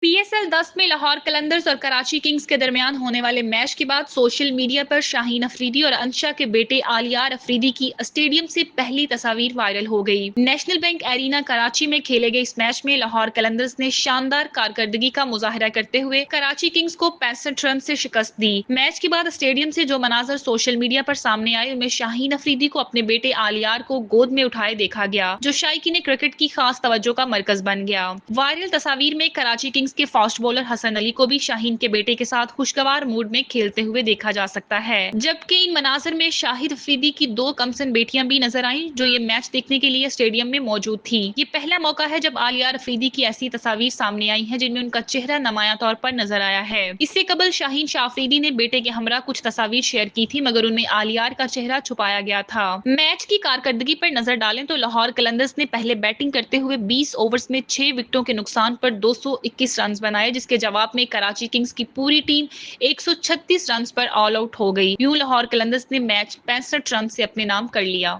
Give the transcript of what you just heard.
PSL 10 में लाहौर कलंदर्स और Karachi Kings के दरमियान होने वाले मैच के बाद सोशल मीडिया पर शाहीन अफरीदी और अंशा के बेटे आलियार अफरीदी की स्टेडियम से पहली तस्वीर वायरल हो गई। नेशनल बैंक एरिना कराची में खेले गए इस मैच में लाहौर कलंदर्स ने शानदार कारकर्दगी का मुजाहरा करते हुए कराची किंग्स को 65 रन से शिकस्त दी। मैच के बाद स्टेडियम से जो मनाजर सोशल मीडिया पर सामने आए उनमें शाहीन अफरीदी को अपने बेटे आलियार को गोद में उठाए देखा गया, जो शायकीन क्रिकेट की खास तवज्जो का मरकज बन गया। वायरल तस्वीर में कराची किंग्स के फास्ट बॉलर हसन अली को भी शाहीन के बेटे के साथ खुशगवार मूड में खेलते हुए देखा जा सकता है, जबकि इन मनाजिर में शाहिद अफरीदी की दो कमसिन बेटियां भी नजर आईं, जो ये मैच देखने के लिए स्टेडियम में मौजूद थी। ये पहला मौका है जब आलियार अफरीदी की ऐसी तस्वीर सामने आई है जिनमें उनका चेहरा नुमाया तौर पर नजर आया है। इससे कबल शाहीन शाह अफरीदी ने बेटे के हमरा कुछ तस्वीर शेयर की थी, मगर उनमें आलियार का चेहरा छुपाया गया था। मैच की कारकर्दगी पर नजर डालें तो लाहौर कलंदर्स ने पहले बैटिंग करते हुए 20 ओवर्स में 6 विकेटों के नुकसान पर 221 रन बनाए, जिसके जवाब में कराची किंग्स की पूरी टीम 136 रन पर ऑल आउट हो गई। यूं लाहौर कलंदर्स ने मैच 65 रन से अपने नाम कर लिया।